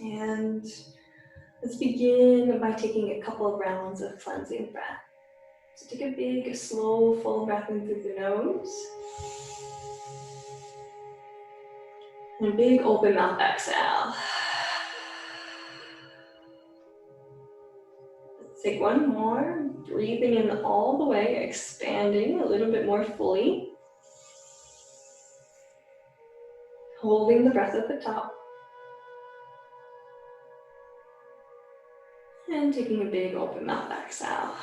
And let's begin by taking a couple of rounds of cleansing breath. So take a big, slow, full breath in through the nose. And a big open mouth exhale. Let's take one more, breathing in all the way, expanding a little bit more fully. Holding the breath at the top. And taking a big open mouth exhale.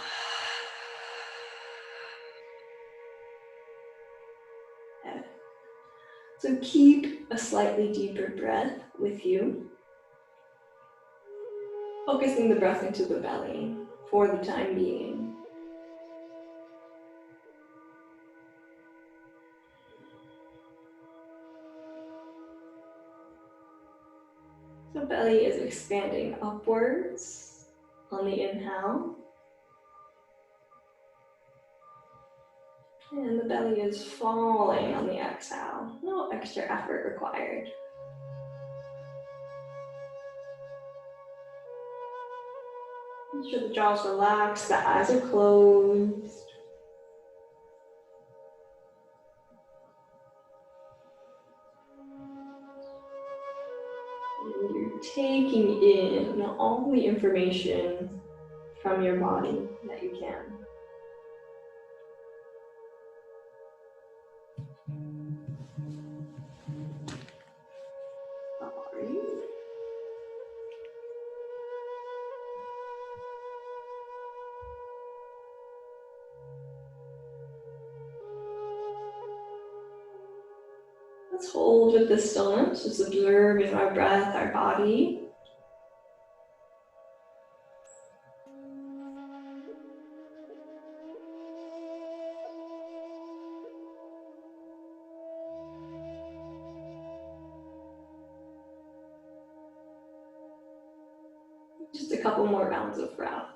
So keep a slightly deeper breath with you. Focusing the breath into the belly for the time being. So belly is expanding upwards on the inhale. And the belly is falling on the exhale. No extra effort required. Make sure the jaw's relaxed, the eyes are closed. And you're taking in all the information from your body that you can. Let's hold with the stillness, just observing our breath, our body. Just a couple more rounds of breath.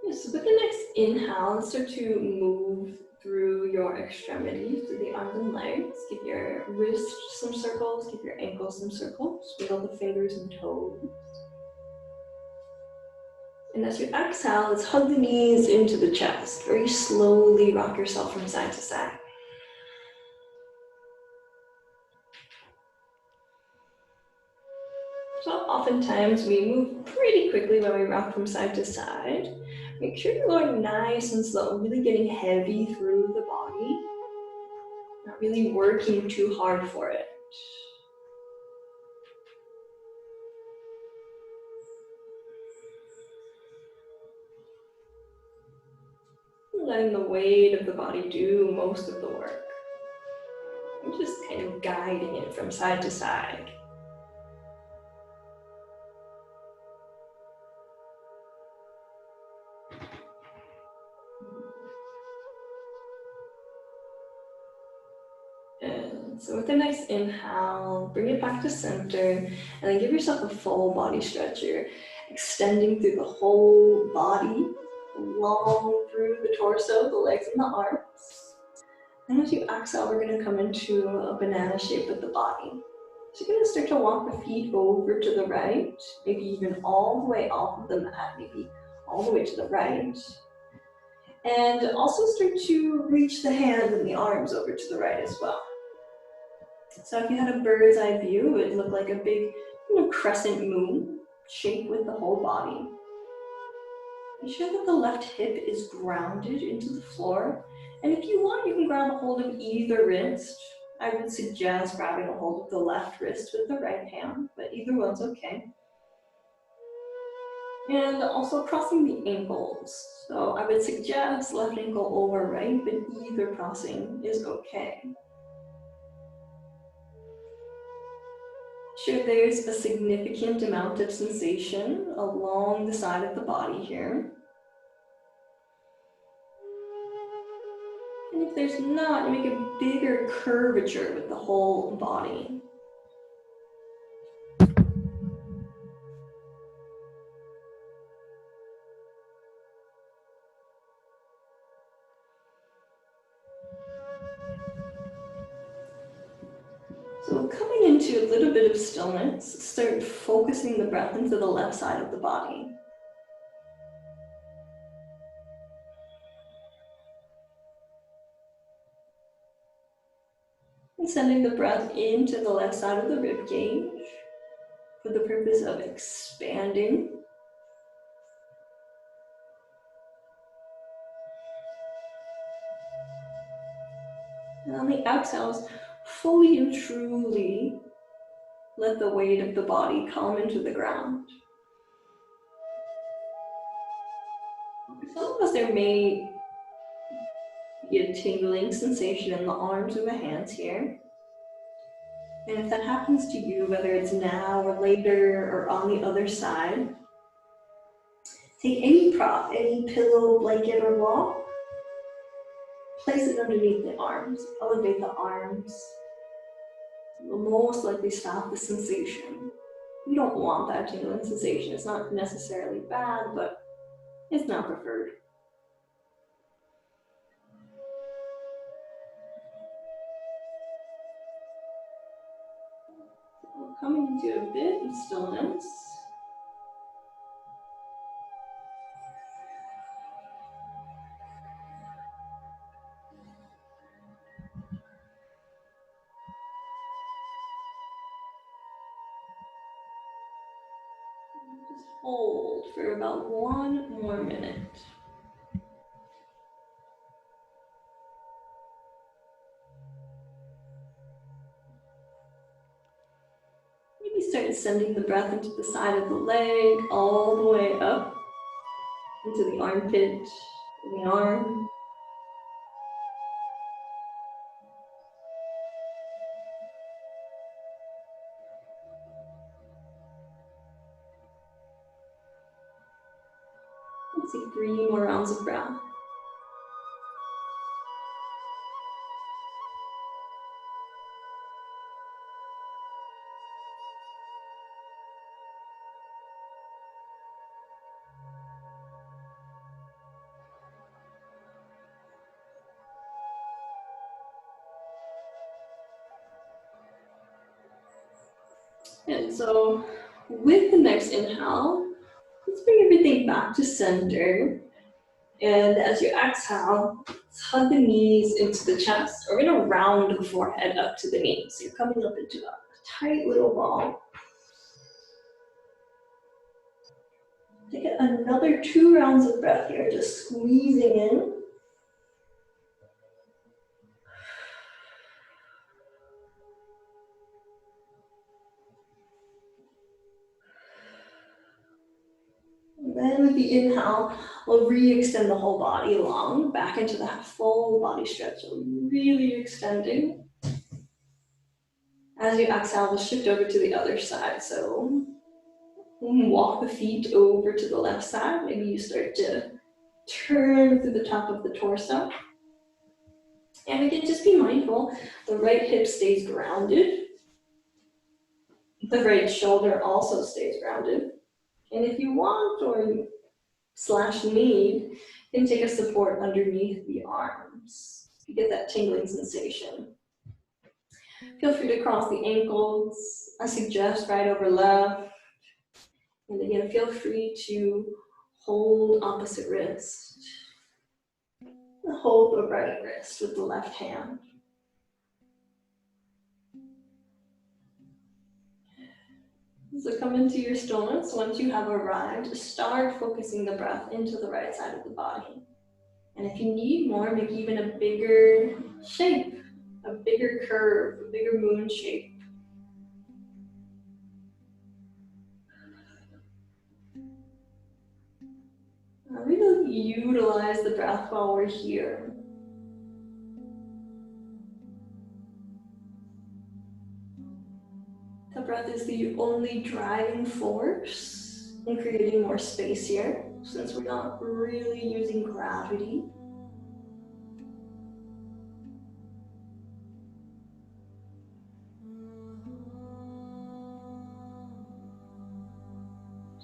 So with the next inhale, start to move through your extremities, through the arms and legs. Give your wrists some circles, give your ankles some circles. Wiggle the fingers and toes. And as you exhale, let's hug the knees into the chest. Very slowly rock yourself from side to side. So oftentimes we move pretty quickly when we rock from side to side. Make sure you're going nice and slow, really getting heavy through the body. Not really working too hard for it. Letting the weight of the body do most of the work. I'm just kind of guiding it from side to side. And so with a nice inhale, bring it back to center, and then give yourself a full body stretch here, extending through the whole body, long through the torso, the legs and the arms. And as you exhale, we're going to come into a banana shape with the body. So you're going to start to walk the feet over to the right, maybe even all the way off of the mat, maybe all the way to the right. And also start to reach the hands and the arms over to the right as well. So if you had a bird's eye view, it would look like a big crescent moon shape with the whole body. Be sure that the left hip is grounded into the floor. And if you want, you can grab a hold of either wrist. I would suggest grabbing a hold of the left wrist with the right hand, but either one's okay. And also crossing the ankles. So I would suggest left ankle over right, but either crossing is okay. Sure, there's a significant amount of sensation along the side of the body here. And if there's not, you make a bigger curvature with the whole body. So coming into a little bit of stillness, start focusing the breath into the left side of the body. And sending the breath into the left side of the rib cage for the purpose of expanding. And on the exhales, fully and truly let the weight of the body come into the ground. For some of us, there may be a tingling sensation in the arms or the hands here. And if that happens to you, whether it's now or later or on the other side, take any prop, any pillow, blanket, or wall, place it underneath the arms, elevate the arms. It will most likely stop the sensation. You don't want that tingling sensation. It's not necessarily bad, but it's not preferred. So coming into a bit of stillness. Just hold for about 1 more minute. Maybe start sending the breath into the side of the leg, all the way up into the armpit, the arm. Let's see, 3 more rounds of breath. And so with the next inhale, let's bring everything back to center. And as you exhale, hug the knees into the chest. We're gonna round the forehead up to the knees. So you're coming up into a tight little ball. Take another 2 rounds of breath here, just squeezing in. And then with the inhale, we'll re-extend the whole body long, back into that full body stretch. So really extending. As you exhale, we'll shift over to the other side. So walk the feet over to the left side. Maybe you start to turn through the top of the torso. And again, just be mindful, the right hip stays grounded. The right shoulder also stays grounded. And if you want or / need, you can take a support underneath the arms. You get that tingling sensation. Feel free to cross the ankles. I suggest right over left. And again, feel free to hold opposite wrist. Hold the right wrist with the left hand. So come into your stillness. Once you have arrived, start focusing the breath into the right side of the body. And if you need more, make even a bigger shape, a bigger curve, a bigger moon shape. Really utilize the breath while we're here. The breath is the only driving force in creating more space here, since we're not really using gravity.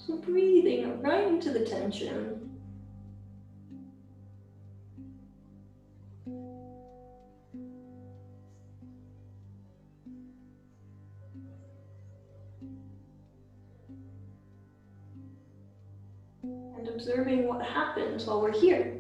So breathing right into the tension. And observing what happens while we're here.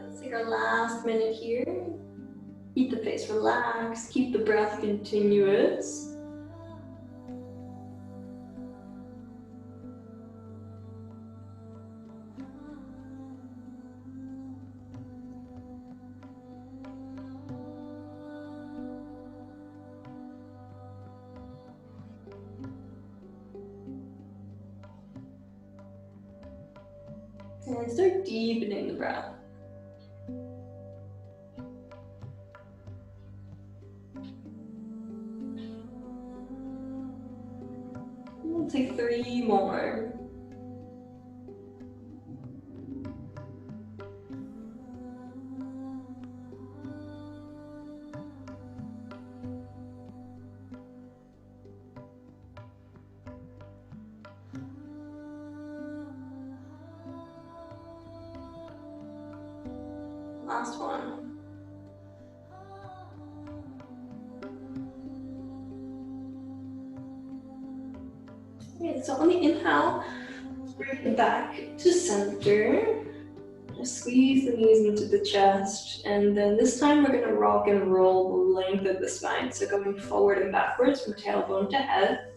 Let's take our last minute here. Keep the face relaxed, keep the breath continuous. And start deepening the breath. We'll take 3 more. Last one. Okay, so on the inhale, bring it back to center. Just squeeze the knees into the chest, and then this time we're going to rock and roll the length of the spine. So going forward and backwards from tailbone to head.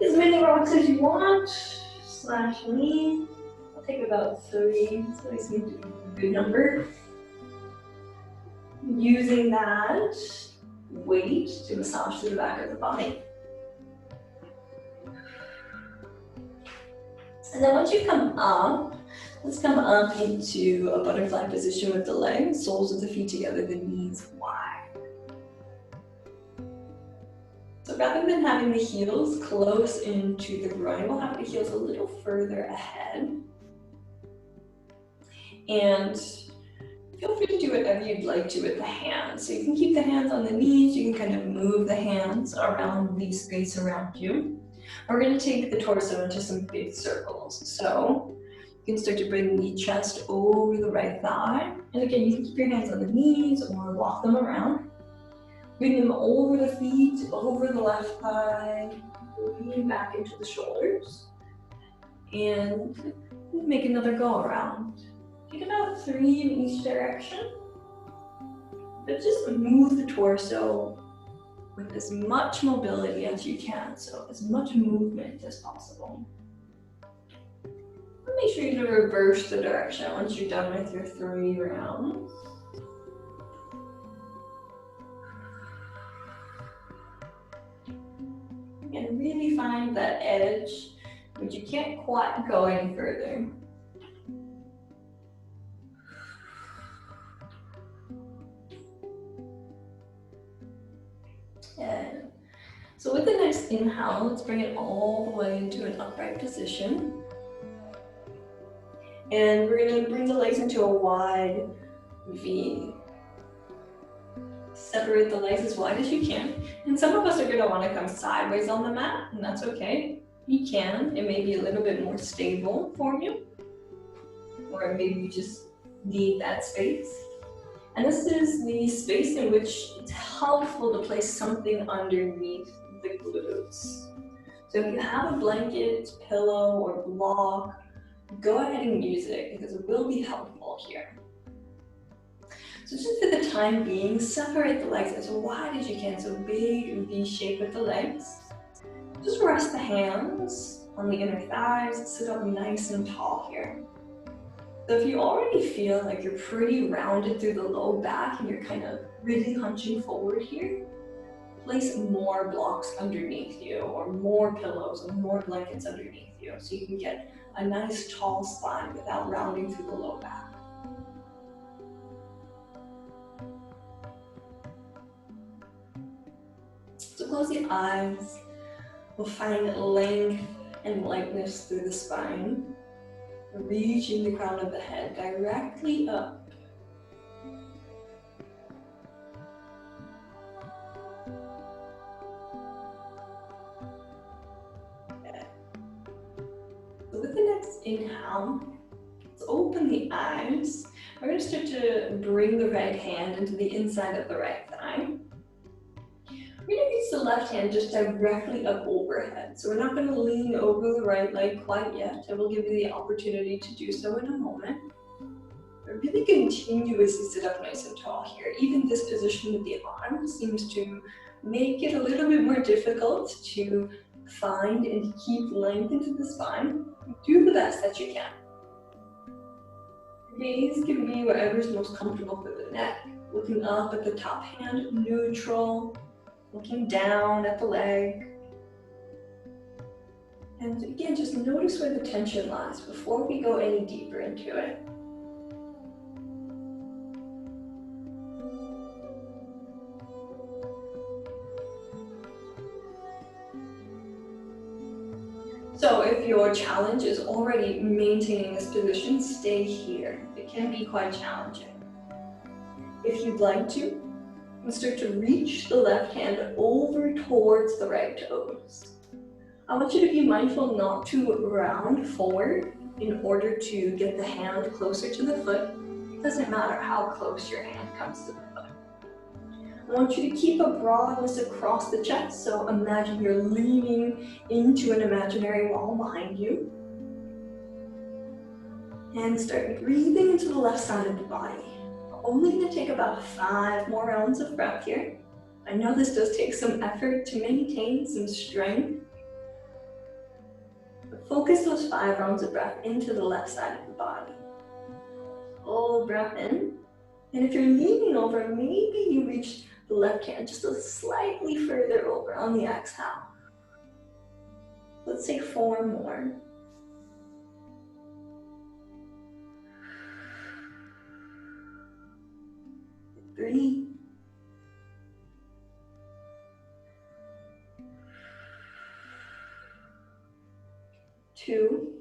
As many rocks as you want, slash knee. I'll take about 3, so I seem to be a good number. Using that weight to massage through the back of the body. And then once you come up, let's come up into a butterfly position with the legs, soles of the feet together, the knees wide. So rather than having the heels close into the groin, we'll have the heels a little further ahead. And feel free to do whatever you'd like to with the hands. So you can keep the hands on the knees, you can kind of move the hands around the space around you. We're going to take the torso into some big circles. So you can start to bring the chest over the right thigh. And again, you can keep your hands on the knees or walk them around. Bring them over the feet, over the left thigh, lean back into the shoulders. And make another go around. Take about 3 in each direction. But just move the torso with as much mobility as you can, so as much movement as possible. And make sure you reverse the direction once you're done with your 3 rounds. And really find that edge, but you can't quite go any further. And so with the next inhale, let's bring it all the way into an upright position. And we're going to bring the legs into a wide V. Separate the legs as wide as you can. And some of us are going to want to come sideways on the mat, and that's okay. You can. It may be a little bit more stable for you. Or maybe you just need that space. And this is the space in which it's helpful to place something underneath the glutes. So if you have a blanket, pillow, or block, go ahead and use it because it will be helpful here. So just for the time being, separate the legs as wide as you can, so big V shape with the legs. Just rest the hands on the inner thighs, sit up nice and tall here. So if you already feel like you're pretty rounded through the low back and you're kind of really hunching forward here, place more blocks underneath you or more pillows or more blankets underneath you so you can get a nice tall spine without rounding through the low back. close the eyes. We'll find length and lightness through the spine, reaching the crown of the head directly up. So with the next inhale, let's open the eyes. We're going to start to bring the right hand into the inside of the right thigh. We're going to reach the left hand just directly up overhead. So we're not going to lean over the right leg quite yet. I will give you the opportunity to do so in a moment. But really continuously sit up nice and tall here. Even this position with the arm seems to make it a little bit more difficult to find and keep length into the spine. Do the best that you can. Gaze can be wherever's most comfortable for the neck. Looking up at the top hand, neutral. Looking down at the leg. And again, just notice where the tension lies before we go any deeper into it. So if your challenge is already maintaining this position, stay here. It can be quite challenging. If you'd like to, start to reach the left hand over towards the right toes. I want you to be mindful not to round forward in order to get the hand closer to the foot. It doesn't matter how close your hand comes to the foot. I want you to keep a broadness across the chest, so imagine you're leaning into an imaginary wall behind you. And start breathing into the left side of the body. Only going to take about 5 more rounds of breath here. I know this does take some effort to maintain some strength. But focus those 5 rounds of breath into the left side of the body. Full breath in. And if you're leaning over, maybe you reach the left hand just a slightly further over on the exhale. Let's say 4 more. 3, 2,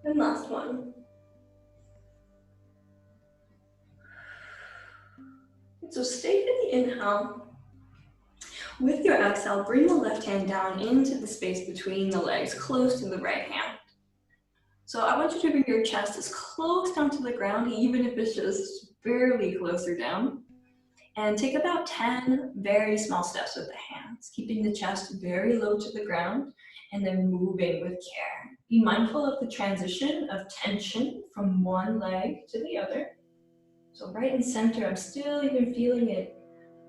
and last one. So stay with the inhale. With your exhale, bring the left hand down into the space between the legs, close to the right hand. So I want you to bring your chest as close down to the ground, even if it's just barely closer down. And take about 10 very small steps with the hands, keeping the chest very low to the ground and then moving with care. Be mindful of the transition of tension from one leg to the other. So right in center, I'm still even feeling it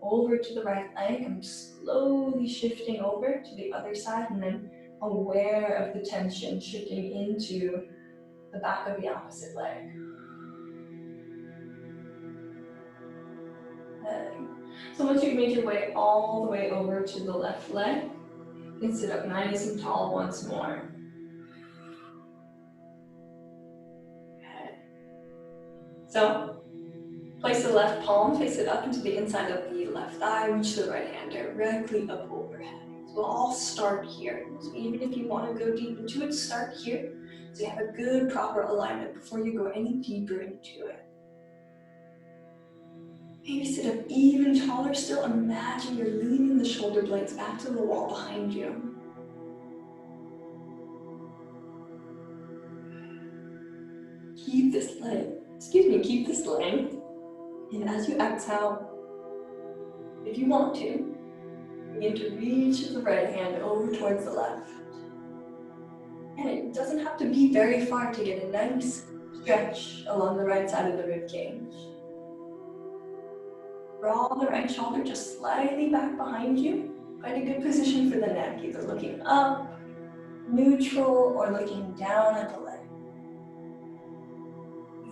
over to the right leg. I'm slowly shifting over to the other side and then aware of the tension shifting into the back of the opposite leg. So once you've made your way all the way over to the left leg, you can sit up nice and tall once more. Okay. So place the left palm, face it up into the inside of the left thigh, reach the right hand directly up overhead. So we'll all start here. So even if you want to go deep into it, start here. So you have a good proper alignment before you go any deeper into it. Maybe sit up even taller still. Imagine you're leaning the shoulder blades back to the wall behind you. Keep this length. And as you exhale, if you want to, begin to reach the right hand over towards the left. And it doesn't have to be very far to get a nice stretch along the right side of the rib cage. Draw the right shoulder just slightly back behind you. Quite a good position for the neck, either looking up, neutral, or looking down at the leg.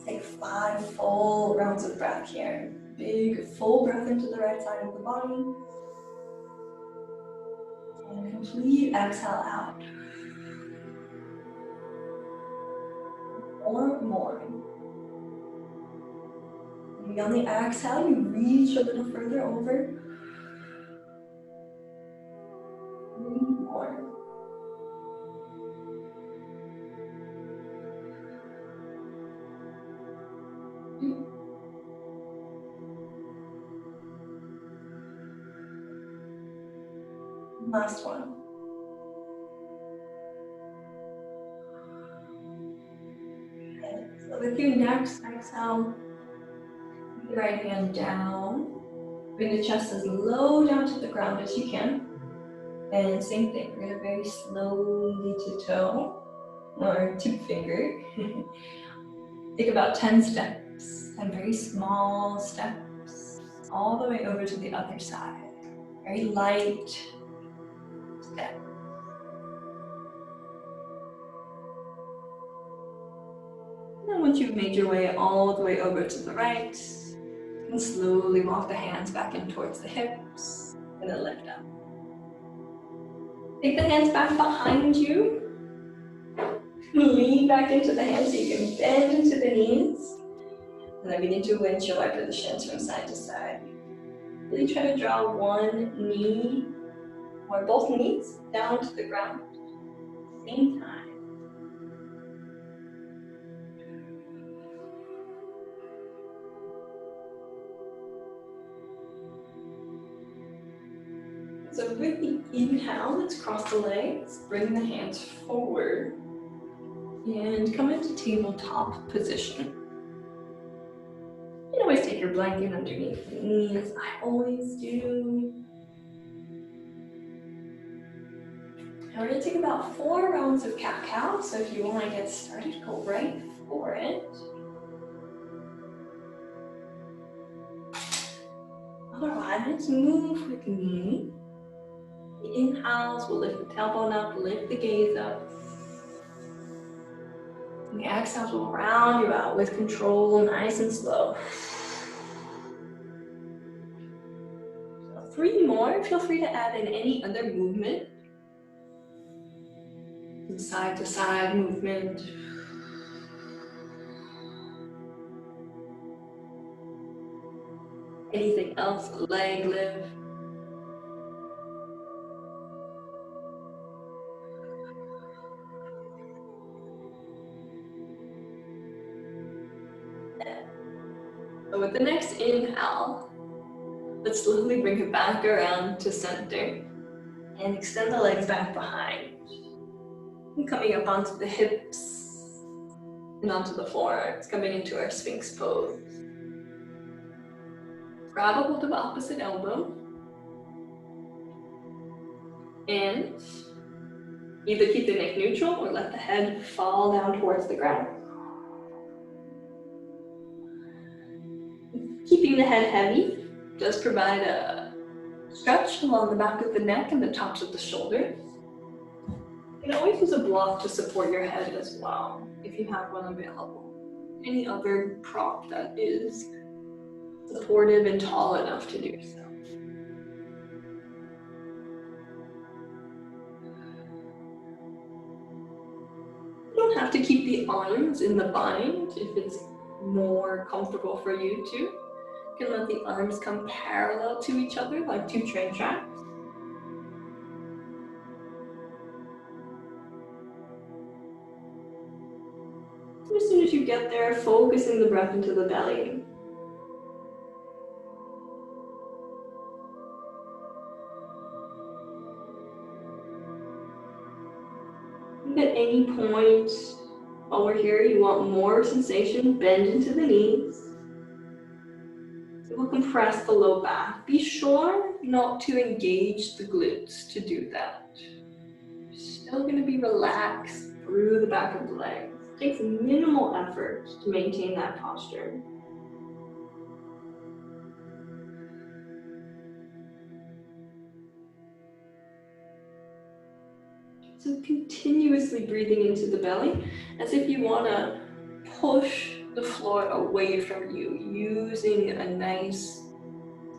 Take 5 full rounds of breath here. Big full breath into the right side of the body. And complete exhale out. Or more. Maybe on on the exhale, you reach a little further over. 3 more. Last one. Okay. So with your next exhale, bring the right hand down. Bring the chest as low down to the ground as you can. And same thing, we're gonna very slowly tiptoe or tip finger. Take about 10 steps, and very small steps, all the way over to the other side. Very light step. And once you've made your way all the way over to the right, you can slowly walk the hands back in towards the hips, and then lift up. Take the hands back behind you. Lean back into the hands so you can bend into the knees. And then begin to windshield wiper the shins from side to side. Really try to draw one knee or both knees down to the ground at the same time. So with the inhale, let's cross the legs, bring the hands forward, and come into tabletop position. You can always take your blanket underneath the knees. I always do. And we're going to take about 4 rounds of cat-cow, so if you want to get started, go right for it. Alright, let's move with me. The inhales will lift the tailbone up, lift the gaze up. And the exhales will round you out with control, nice and slow. So 3 more. Feel free to add in any other movement. Some side to side movement. Anything else, leg lift. So with the next inhale, let's slowly bring it back around to center and extend the legs back behind. And coming up onto the hips and onto the forearms, coming into our Sphinx pose. Grab a hold of opposite elbow and either keep the neck neutral or let the head fall down towards the ground. Keeping the head heavy does provide a stretch along the back of the neck and the tops of the shoulders. You can always use a block to support your head as well, if you have one available. Any other prop that is supportive and tall enough to do so. You don't have to keep the arms in the bind if it's more comfortable for you to. You can let the arms come parallel to each other like 2 train tracks. As soon as you get there, focusing the breath into the belly. If at any point while we're here you want more sensation, bend into the knees. It will compress the low back. Be sure not to engage the glutes to do that. You're still going to be relaxed through the back of the legs. It takes minimal effort to maintain that posture. So continuously breathing into the belly as if you want to push the floor away from you, using a nice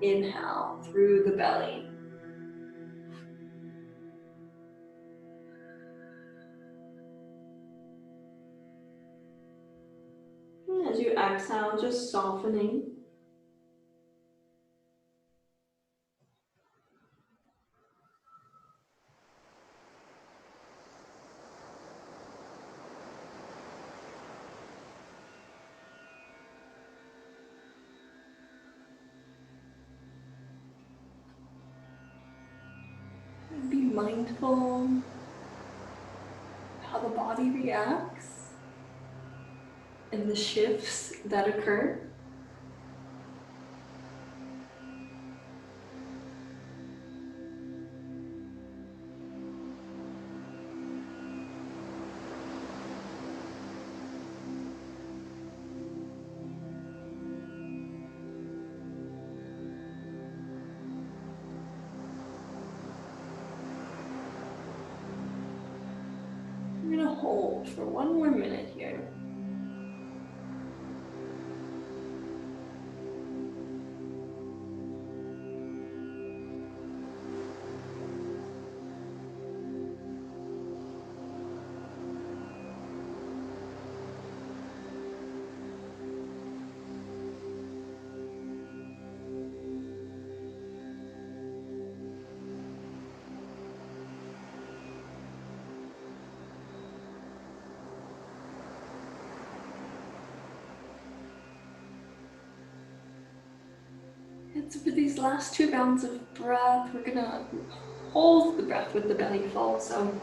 inhale through the belly. And as you exhale, just softening And be mindful of how the body reacts and the shifts that occur. We're gonna hold for 1 more minute here. And so for these last 2 rounds of breath, we're gonna hold the breath with the belly full. So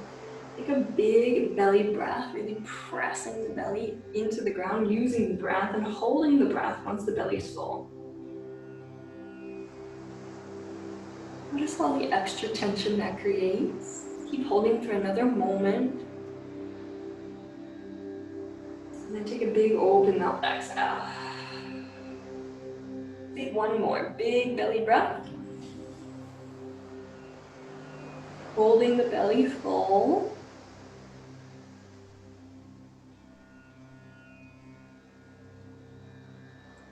take a big belly breath, really pressing the belly into the ground, using the breath and holding the breath once the belly is full. Notice all the extra tension that creates. Keep holding for another moment. And then take a big open mouth exhale. Take 1 more big belly breath. Holding the belly full.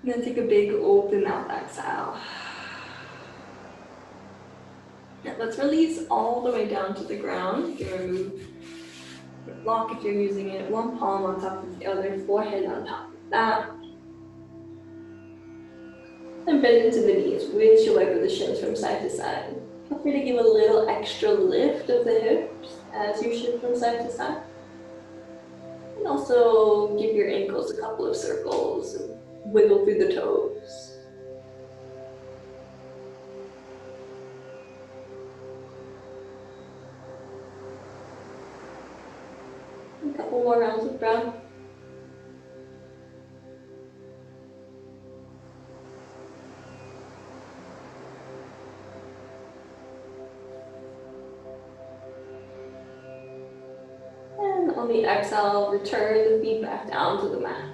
And then take a big open mouth exhale. Now let's release all the way down to the ground. You can remove your block if you're using it. 1 palm on top of the other, forehead on top of that. And bend into the knees. Reach your leg with the shins from side to side. Feel free to give a little extra lift of the hips as you shift from side to side. And also give your ankles a couple of circles and wiggle through the toes. A couple more rounds of breath. And on the exhale, return the feet back down to the mat.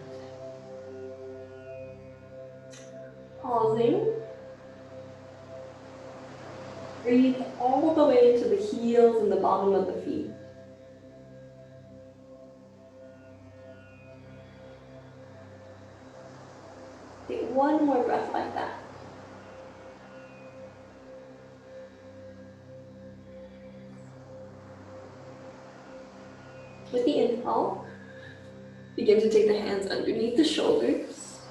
Pausing. Breathe all the way into the heels and the bottom of the feet. Take 1 more breath like that. With the inhale, begin to take the hands underneath the shoulders.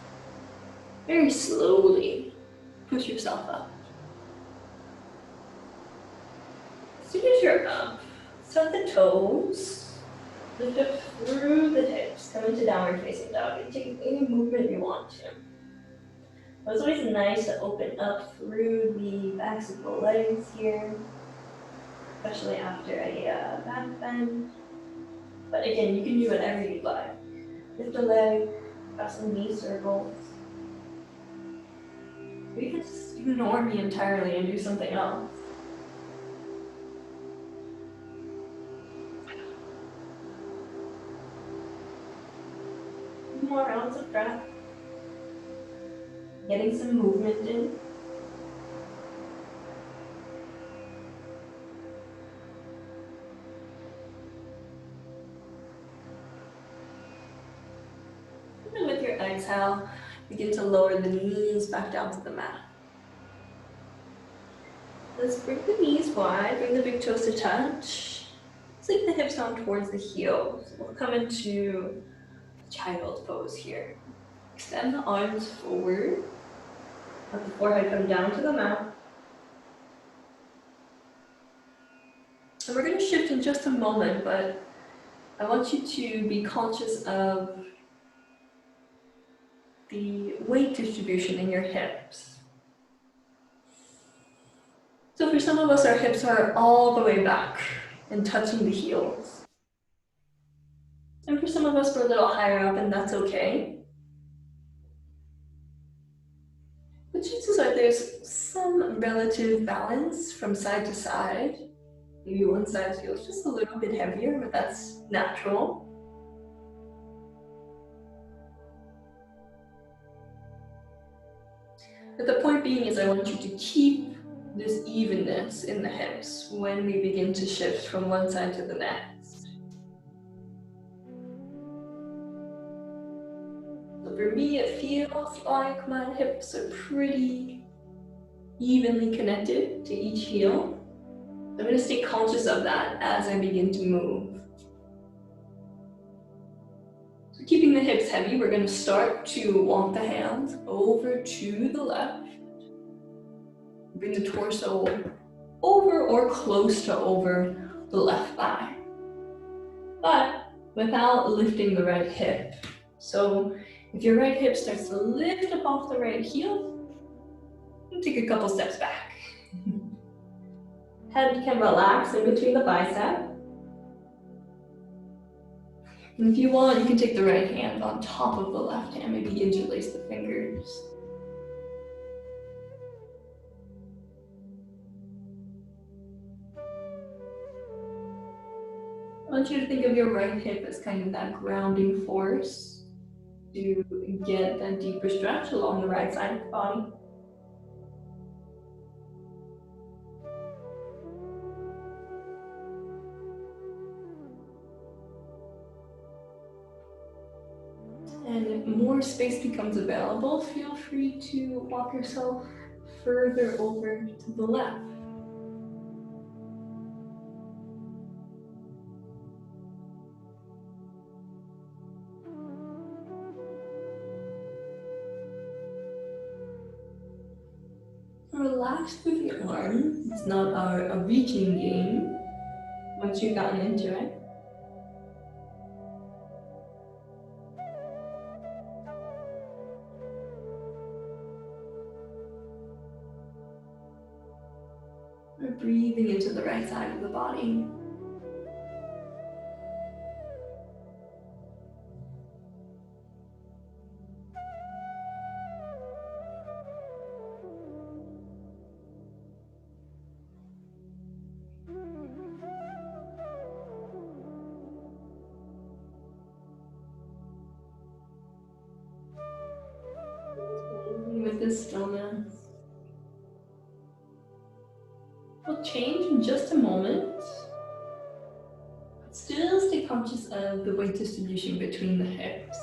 Very slowly push yourself up. As soon as you're up, tuck the toes, lift up through the hips, come into downward facing dog, and take any movement you want to. It's always nice to open up through the backs of the legs here, especially after a back bend. But again, you can do whatever you'd like. Lift a leg, got some knee circles. Or you can just ignore me entirely and do something else. More rounds of breath. Getting some movement in. And with your exhale, begin to lower the knees back down to the mat. Let's bring the knees wide, bring the big toes to touch. Sink the hips down towards the heels. We'll come into child's pose here. Extend the arms forward. Let the forehead come down to the mat. And we're going to shift in just a moment, but I want you to be conscious of the weight distribution in your hips. So for some of us, our hips are all the way back and touching the heels. And for some of us, we're a little higher up, and that's okay. The chances are there's some relative balance from side to side. Maybe one side feels just a little bit heavier, but that's natural. But the point being is I want you to keep this evenness in the hips when we begin to shift from one side to the next. So for me, it feels like my hips are pretty evenly connected to each heel. I'm going to stay conscious of that as I begin to move. So keeping the hips heavy, we're going to start to walk the hands over to the left. Bring the torso over or close to over the left thigh, but without lifting the right hip. So if your right hip starts to lift up off the right heel, take a couple steps back. Head can relax in between the bicep. And if you want, you can take the right hand on top of the left hand, maybe interlace the fingers. I want you to think of your right hip as kind of that grounding force to get that deeper stretch along the right side of the body. And if more space becomes available, feel free to walk yourself further over to the left. Relax with the arm. It's not a reaching game once you've gotten into it. We're breathing into the right side of the body. With this stillness. We'll change in just a moment. But still stay conscious of the weight distribution between the hips.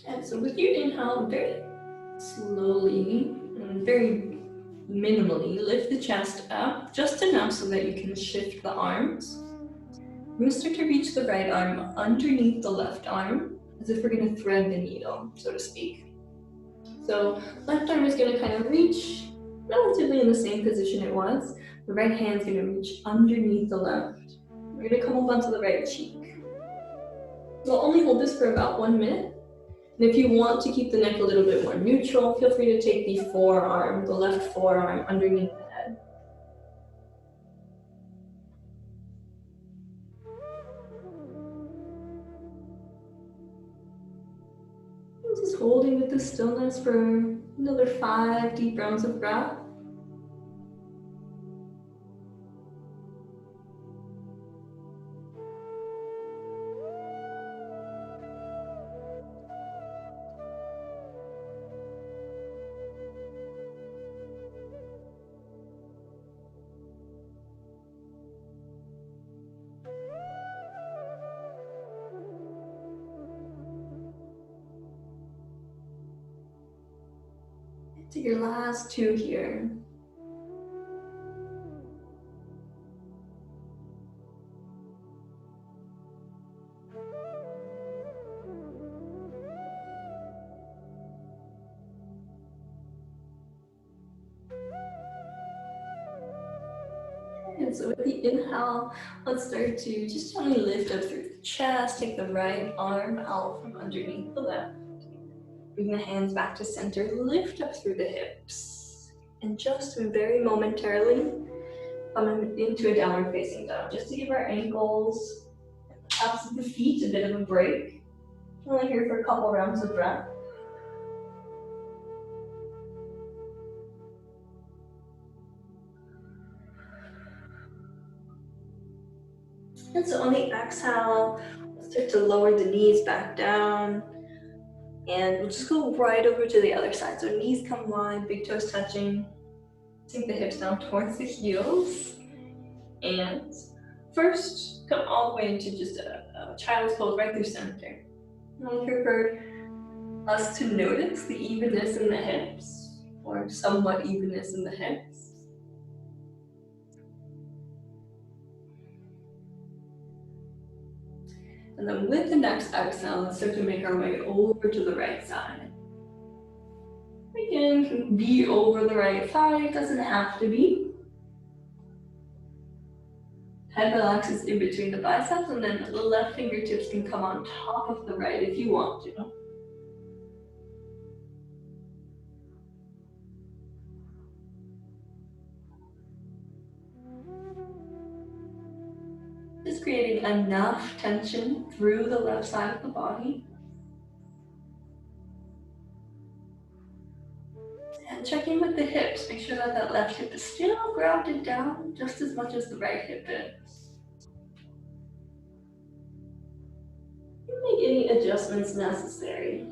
And so with your inhale, very slowly and very minimally lift the chest up just enough so that you can shift the arms. We're going to start to reach the right arm underneath the left arm as if we're going to thread the needle, so to speak. So left arm is going to kind of reach relatively in the same position it was. The right hand's going to reach underneath the left. We're going to come up onto the right cheek. We'll only hold this for about 1 minute. And if you want to keep the neck a little bit more neutral, feel free to take the forearm, the left forearm underneath the head. And just holding with the stillness for another 5 deep rounds of breath. To your last 2 here. And And so with the inhale, let's start to just gently lift up through the chest. Take the right arm out from underneath the left. Bring the hands back to center. Lift up through the hips. And just very momentarily, come into a downward facing dog. Just to give our ankles, tops of the feet a bit of a break. Only here for a couple rounds of breath. And so on the exhale, start to lower the knees back down. And we'll just go right over to the other side. So knees come wide, big toes touching. Sink the hips down towards the heels. And first, come all the way into just a child's pose right through center. Now here for us to notice the evenness in the hips, or somewhat evenness in the hips. And then with the next exhale, let's start to make our way over to the right side. Again, can be over the right side, doesn't have to be. Head relaxes in between the biceps, and then the left fingertips can come on top of the right if you want to. Just creating enough tension through the left side of the body. And check in with the hips. Make sure that that left hip is still grounded down just as much as the right hip is. Make any adjustments necessary.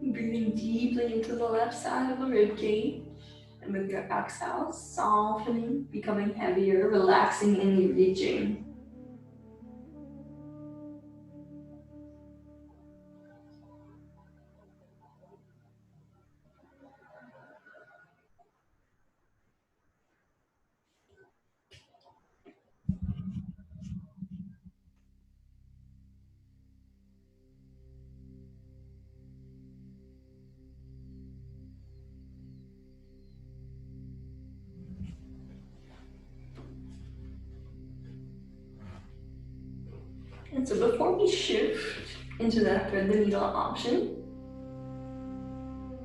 Breathing deeply into the left side of the rib cage. And with your exhale, softening, becoming heavier, relaxing and reaching. And so before we shift into that thread the needle option,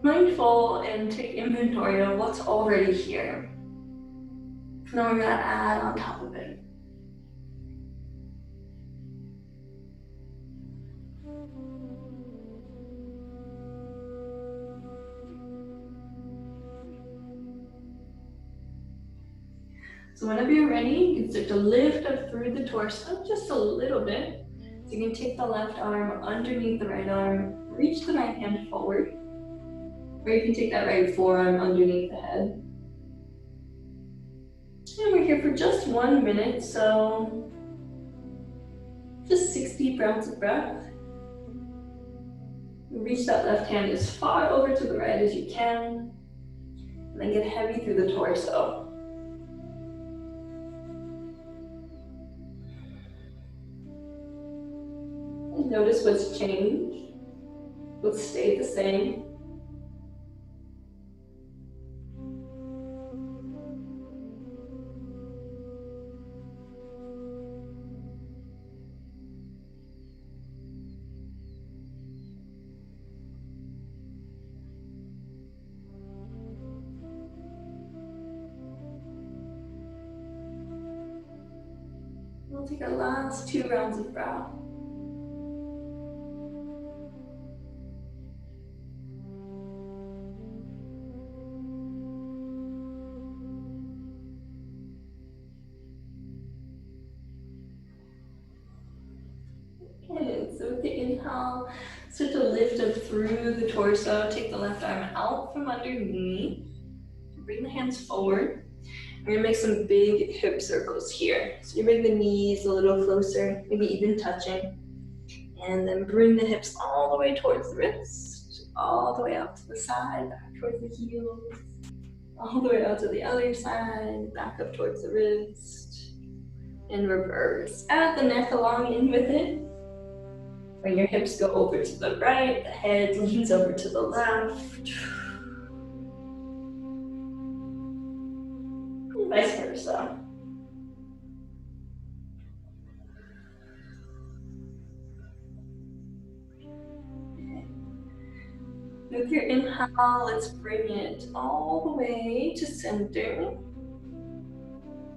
mindful and take inventory of what's already here. Now we're gonna add on top of it. So whenever you're ready, you can start to lift up through the torso just a little bit. So you can take the left arm underneath the right arm, reach the right hand forward, or you can take that right forearm underneath the head. And we're here for just 1 minute, so just 6 deep rounds of breath. Reach that left hand as far over to the right as you can, and then get heavy through the torso. And notice what's changed, what's stayed the same. We'll take our last 2 rounds of breath. So with the inhale, start to lift up through the torso. Take the left arm out from underneath. Bring the hands forward. We're gonna make some big hip circles here. So you bring the knees a little closer, maybe even touching. And then bring the hips all the way towards the wrist, all the way out to the side, back towards the heels. All the way out to the other side, back up towards the wrist. In reverse. Add the neck along in with it. Bring your hips go over to the right, the head leans over to the left. Vice versa. With your inhale, let's bring it all the way to center.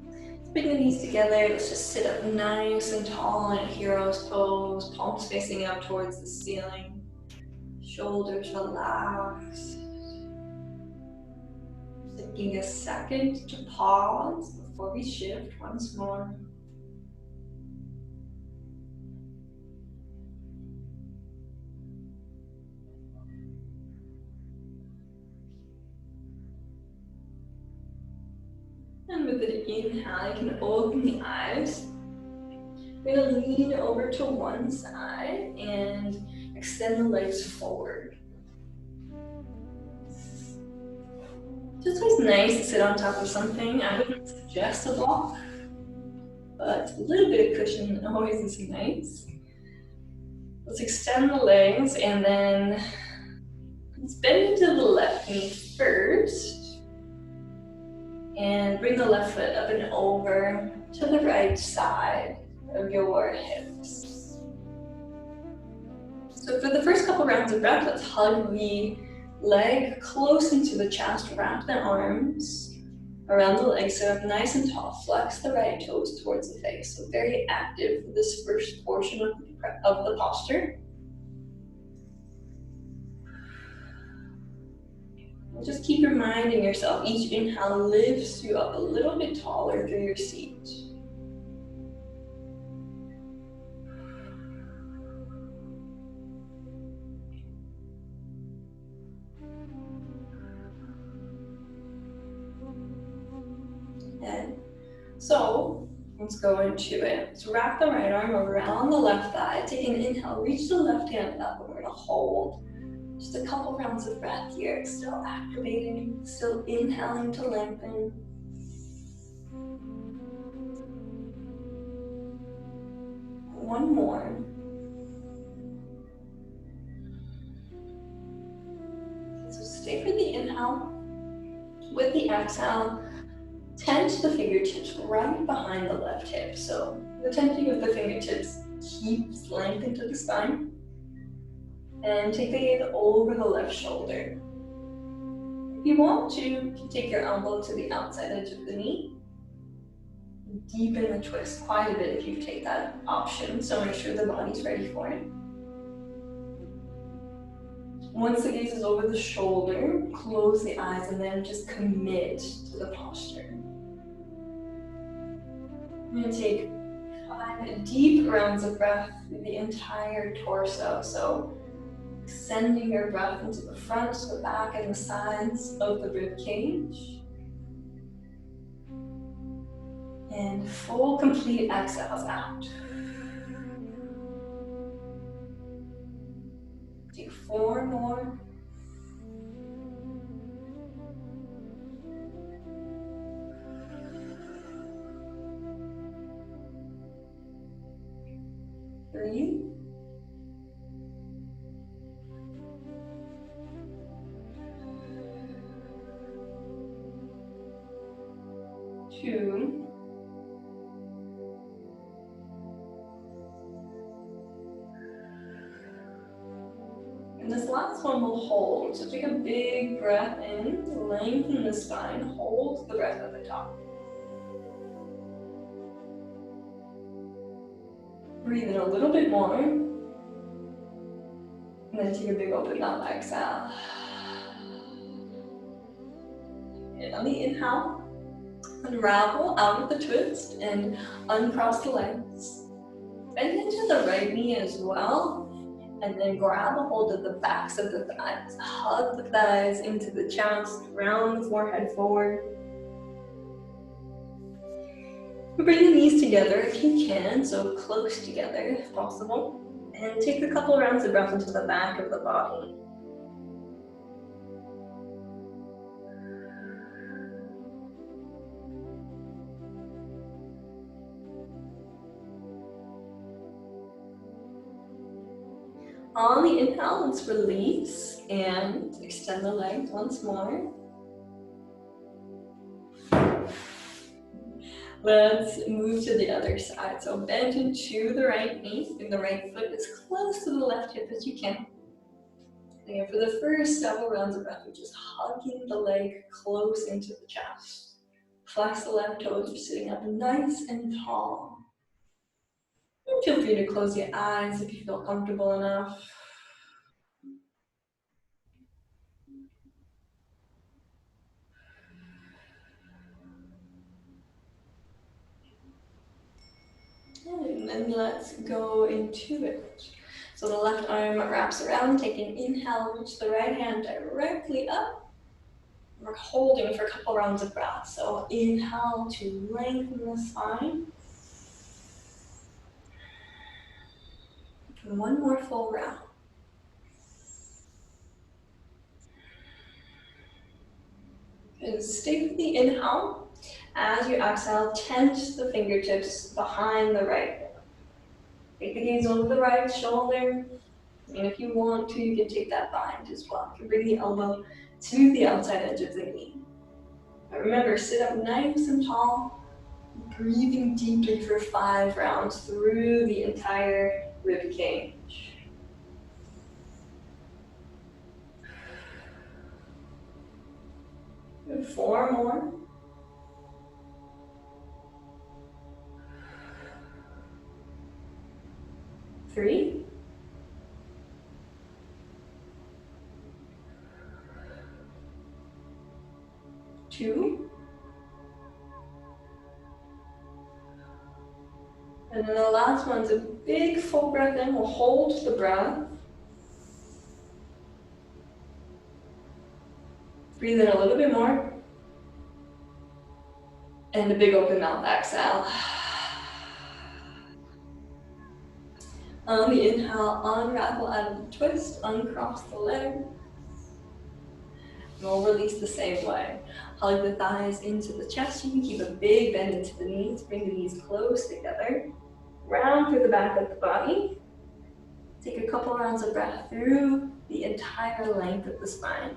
Let's bring the knees together. Let's just sit up nice and tall in hero's pose, palms facing up towards the ceiling. Shoulders relaxed. Taking a second to pause before we shift once more. And with an inhale, you can open the eyes. We're going to lean over to one side and extend the legs forward. It's always nice to sit on top of something. I wouldn't suggest a block, but a little bit of cushion always is nice. Let's extend the legs and then let's bend into the left knee first. And bring the left foot up and over to the right side of your hips. So for the first couple rounds of breath, let's hug the leg close into the chest, wrap the arms around the legs, so nice and tall. Flex the right toes towards the face. So very active for this first portion of the posture. Just keep reminding yourself, each inhale lifts you up a little bit taller through your seat. And so, let's go into it. So wrap the right arm around the left thigh. Take an inhale, reach the left hand up, and we're gonna hold. Just a couple rounds of breath here. Still activating, still inhaling to lengthen. One more. So stay for the inhale. With the exhale, tense the fingertips right behind the left hip. So the tenting of the fingertips keeps length into the spine. And take the gaze over the left shoulder. If you want to, you can take your elbow to the outside edge of the knee. Deepen the twist quite a bit if you take that option, so make sure the body's ready for it. Once the gaze is over the shoulder, close the eyes and then just commit to the posture. I'm going to take 5 deep rounds of breath through the entire torso. So extending your breath into the front, the back, and the sides of the rib cage. And full, complete exhales out. Do 4 more. Three. 2. And this last one will hold. So take a big breath in, lengthen the spine, hold the breath at the top. Breathe in a little bit more. And then take a big open mouth exhale. And on the inhale, unravel out of the twist and uncross the legs. Bend into the right knee as well. And then grab a hold of the backs of the thighs. Hug the thighs into the chest, round the forehead forward. Bring the knees together if you can, so close together if possible. And take a couple rounds of breath into the back of the body. On the inhale, let's release and extend the legs once more. Let's move to the other side. So bend into the right knee, and the right foot as close to the left hip as you can. And for the first several rounds of breath, we're just hugging the leg close into the chest. Flex the left toes, you're sitting up nice and tall. And feel free to close your eyes if you feel comfortable enough. And then let's go into it. So the left arm wraps around, take an inhale, reach the right hand directly up. We're holding for a couple rounds of breath. So inhale to lengthen the spine. And one more full round. And stay with the inhale. As you exhale, tense the fingertips behind the right hip. Take the gaze over the right shoulder. And if you want to, you can take that bind as well. You can bring the elbow to the outside edge of the knee. But remember, sit up nice and tall, breathing deeply for 5 rounds through the entire rib cage. And 4 more. 3. 2. And then the last one's a big full breath in. We'll hold the breath. Breathe in a little bit more. And a big open mouth exhale. On the inhale, unravel out of the twist, uncross the leg. And we'll release the same way. Hug the thighs into the chest. You can keep a big bend into the knees. Bring the knees close together. Round through the back of the body. Take a couple rounds of breath through the entire length of the spine.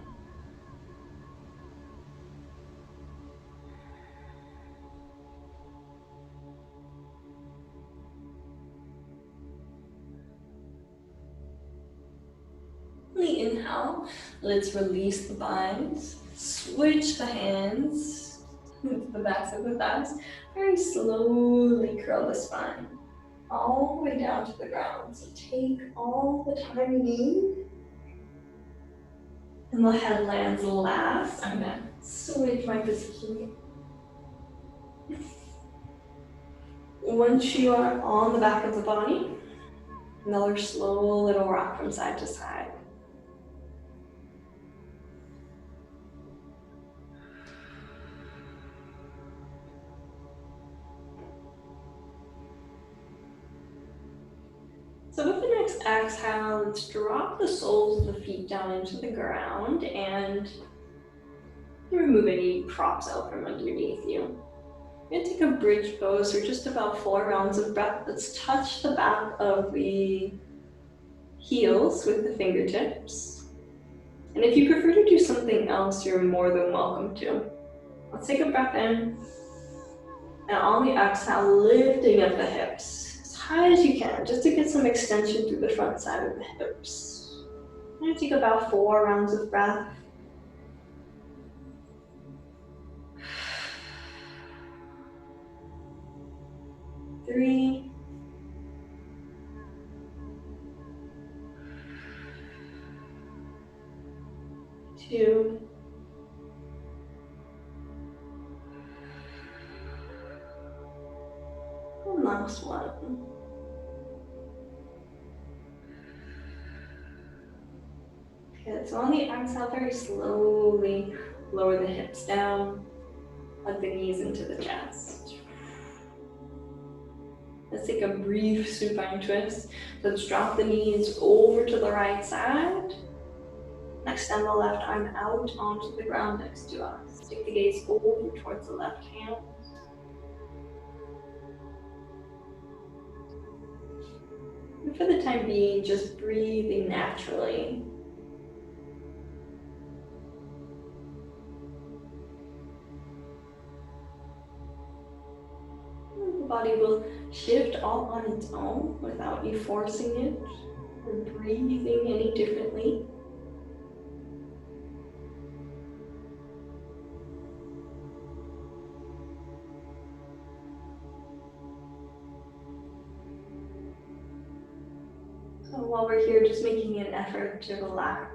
On the inhale, let's release the binds. Switch the hands to the backs of the thighs. Very slowly curl the spine all the way down to the ground. So take all the time you need. And the head lands last. I'm gonna switch my position. Once you are on the back of the body, another slow little rock from side to side. So with the next exhale, let's drop the soles of the feet down into the ground and remove any props out from underneath you. You're gonna take a bridge pose for just about 4 rounds of breath. Let's touch the back of the heels with the fingertips. And if you prefer to do something else, you're more than welcome to. Let's take a breath in. And on the exhale, lifting up the hips as high as you can, just to get some extension through the front side of the hips. I'm gonna take about 4 rounds of breath. 3. 2. And last one. Okay, so on the exhale, very slowly lower the hips down, hug the knees into the chest. Let's take a brief supine twist. Let's drop the knees over to the right side. Extend the left arm out onto the ground next to us. Take the gaze over towards the left hand. for the time being, just breathing naturally. The body will shift all on its own without you forcing it or breathing any differently. So while we're here, just making an effort to relax.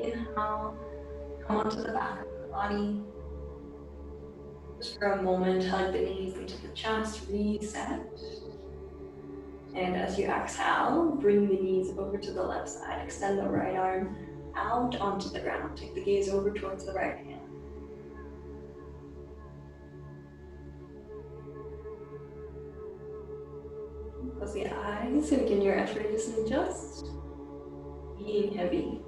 Inhale, come onto the back of the body. Just for a moment, hug the knees into the chest, reset. And as you exhale, bring the knees over to the left side. Extend the right arm out onto the ground. Take the gaze over towards the right hand. Close the eyes and begin your effortless and just being heavy.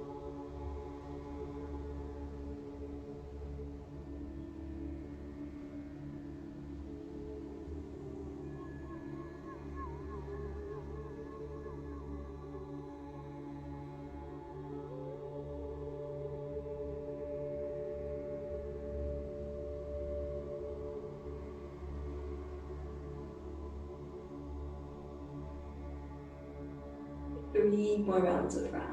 Three more rounds of breath.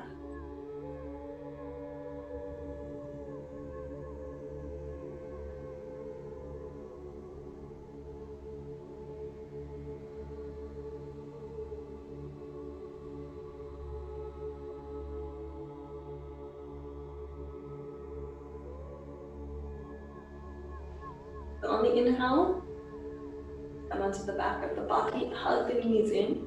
So on the inhale, come onto the back of the body, hug the knees in,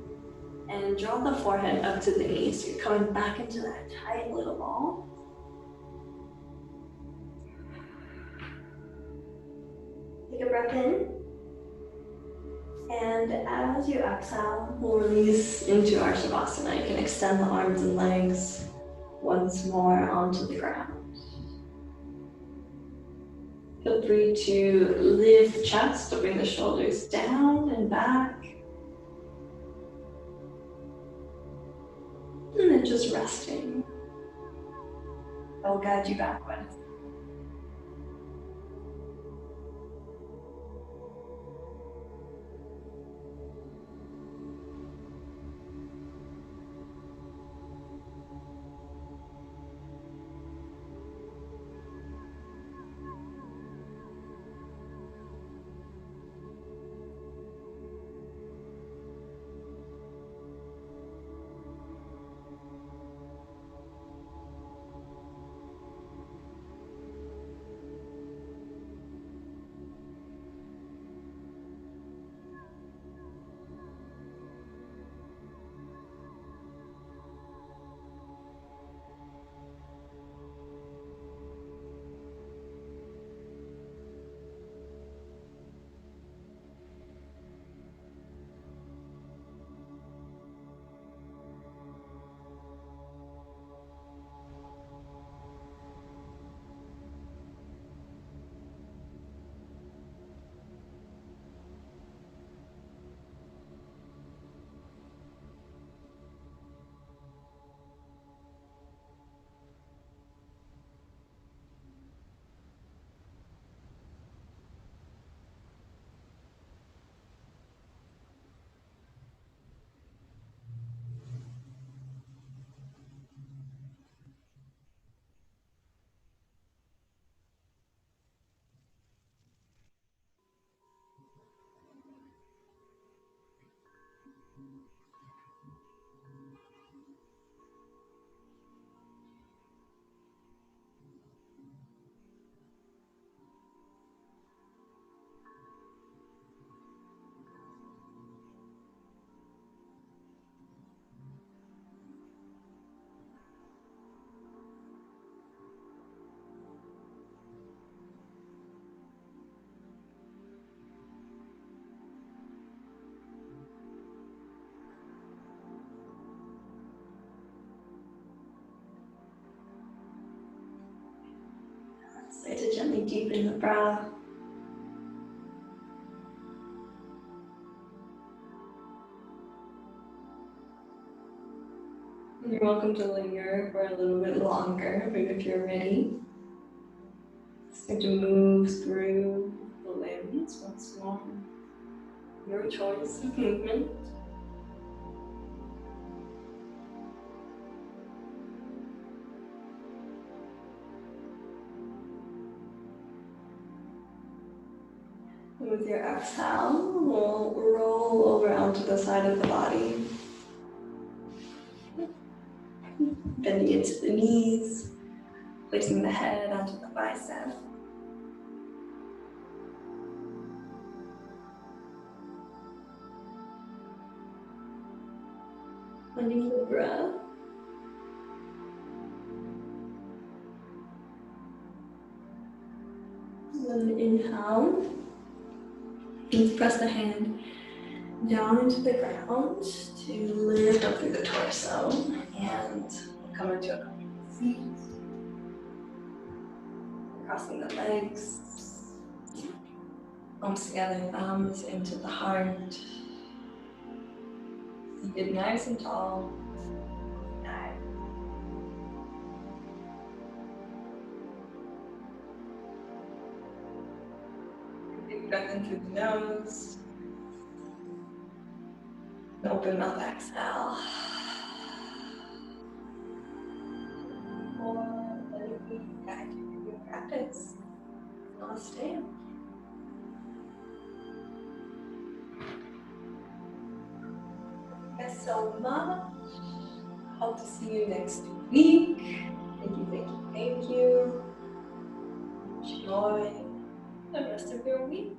and draw the forehead up to the knees. You're coming back into that tight little ball. Take a breath in. And as you exhale, we'll release into our Shavasana. You can extend the arms and legs once more onto the ground. Feel free to lift the chest, to bring the shoulders down and back. And then just resting. I'll guide you backwards. Start to gently deepen the breath. You're welcome to linger for a little bit longer, but if you're ready, start to move through the limbs once more. Your choice of movement. And with your exhale, we'll roll over onto the side of the body. Bending into the knees, placing the head onto the bicep. Finding the breath. And then inhale. And press the hand down into the ground to lift up through the torso and come into a comfortable seat. Crossing the legs. Palms together, thumbs into the heart. Seated nice and tall. Nice. Big breath in through the nose. Open mouth exhale. Or let it be guide you through your practice. Namaste. Thank you so much. Hope to see you next week. Thank you, thank you, thank you. Enjoy the rest of your week.